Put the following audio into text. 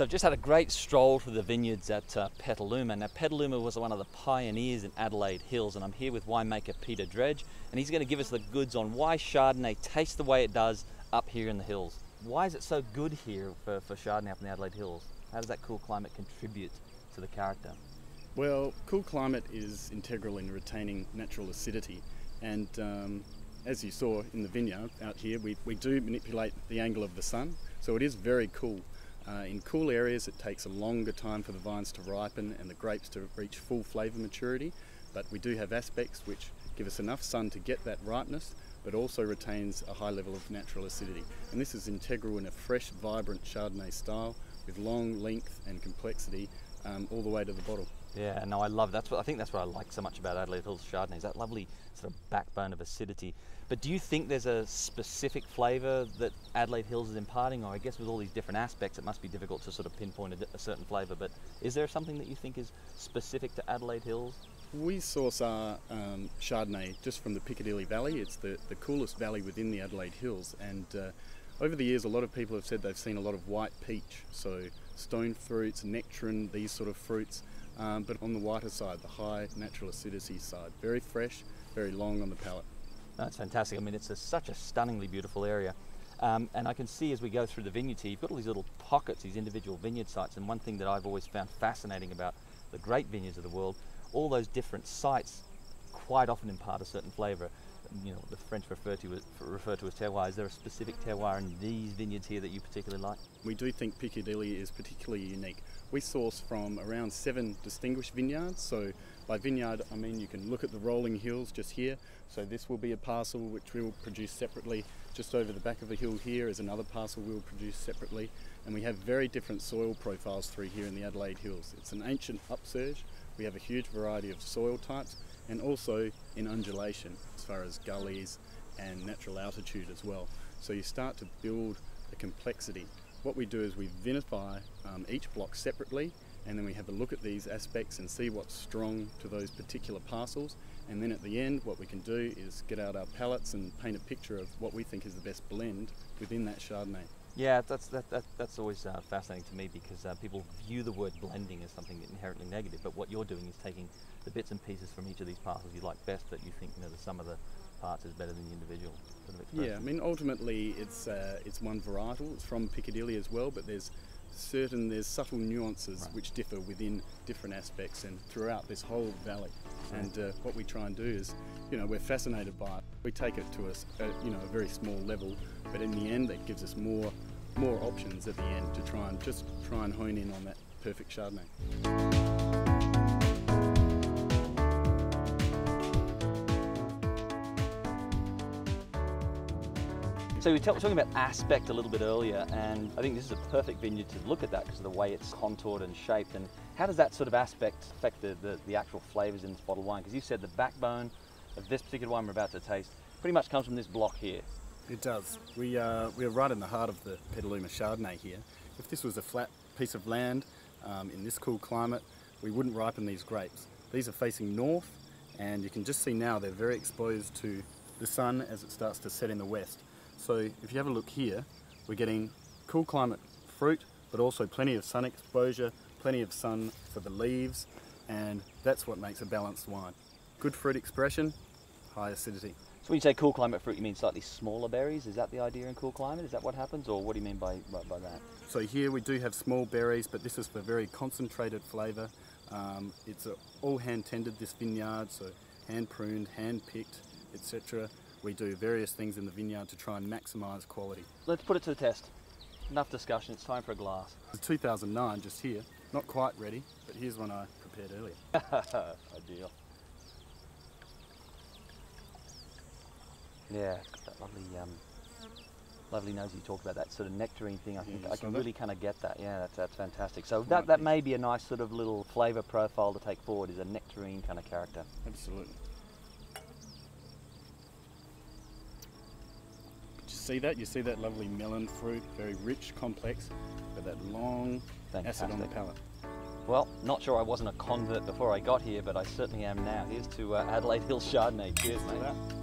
So I've just had a great stroll through the vineyards at Petaluma. Now Petaluma was one of the pioneers in Adelaide Hills, and I'm here with winemaker Peter Dredge, and he's going to give us the goods on why Chardonnay tastes the way it does up here in the hills. Why is it so good here for Chardonnay up in the Adelaide Hills? How does that cool climate contribute to the character? Well, cool climate is integral in retaining natural acidity, and as you saw in the vineyard out here, we do manipulate the angle of the sun, so it is very cool. In cool areas it takes a longer time for the vines to ripen and the grapes to reach full flavour maturity, but we do have aspects which give us enough sun to get that ripeness, but also retains a high level of natural acidity. And this is integral in a fresh, vibrant Chardonnay style with long length and complexity all the way to the bottle. Yeah, no, I love that. I think that's what I like so much about Adelaide Hills Chardonnay, is that lovely sort of backbone of acidity. But do you think there's a specific flavour that Adelaide Hills is imparting? Or I guess with all these different aspects it must be difficult to sort of pinpoint a certain flavour, but is there something that you think is specific to Adelaide Hills? We source our Chardonnay just from the Piccadilly Valley. It's the coolest valley within the Adelaide Hills, and over the years a lot of people have said they've seen a lot of white peach, so stone fruits, nectarine, these sort of fruits, but on the whiter side, the high natural acidity side. Very fresh, very long on the palate. That's fantastic. I mean, it's such a stunningly beautiful area. And I can see as we go through the vineyard here, you've got all these little pockets, these individual vineyard sites, and one thing that I've always found fascinating about the great vineyards of the world, all those different sites quite often impart a certain flavour. You know, the French refer to as terroir. Is there a specific terroir in these vineyards here that you particularly like? We do think Piccadilly is particularly unique. We source from around 7 distinguished vineyards. So by vineyard, I mean you can look at the rolling hills just here. So this will be a parcel which we'll produce separately. Just over the back of the hill here is another parcel we'll produce separately. And we have very different soil profiles through here in the Adelaide Hills. It's an ancient upsurge. We have a huge variety of soil types, and also in undulation as far as gullies and natural altitude as well. So you start to build a complexity. What we do is we vinify each block separately, and then we have a look at these aspects and see what's strong to those particular parcels, and then at the end what we can do is get out our palettes and paint a picture of what we think is the best blend within that Chardonnay. Yeah, that's always fascinating to me, because people view the word blending as something inherently negative, but what you're doing is taking the bits and pieces from each of these parcels you like best, that you think, you know, the sum of the parts is better than the individual sort of expression. Yeah, I mean ultimately it's one varietal. It's from Piccadilly as well, but there's subtle nuances which differ within different aspects and throughout this whole valley. And what we try and do is, you know, we're fascinated by it. We take it to a very small level, but in the end that gives us more options at the end to try and hone in on that perfect Chardonnay. So we were talking about aspect a little bit earlier, and I think this is a perfect vineyard to look at that because of the way it's contoured and shaped. And how does that sort of aspect affect the actual flavours in this bottle of wine? Because you said the backbone of this particular wine we're about to taste pretty much comes from this block here. It does. We're right in the heart of the Petaluma Chardonnay here. If this was a flat piece of land in this cool climate, we wouldn't ripen these grapes. These are facing north, and you can just see now they're very exposed to the sun as it starts to set in the west. So if you have a look here, we're getting cool climate fruit, but also plenty of sun exposure, plenty of sun for the leaves, and that's what makes a balanced wine. Good fruit expression, high acidity. So when you say cool climate fruit, you mean slightly smaller berries? Is that the idea in cool climate? Is that what happens, or what do you mean by that? So here we do have small berries, but this is for very concentrated flavour. It's all hand tended, this vineyard, so hand pruned, hand picked, etc. We do various things in the vineyard to try and maximise quality. Let's put it to the test. Enough discussion, it's time for a glass. It's 2009 just here, not quite ready, but here's one I prepared earlier. Ideal. Yeah, it's got that lovely nose you talked about, that sort of nectarine thing. I think I can really kind of get that. Yeah, that's fantastic. So that may be a nice sort of little flavour profile to take forward, is a nectarine kind of character. Absolutely. See that? You see that lovely melon fruit, very rich, complex, but that long acid on the palate. Well, not sure I wasn't a convert before I got here, but I certainly am now. Here's to Adelaide Hills Chardonnay. Cheers, mate.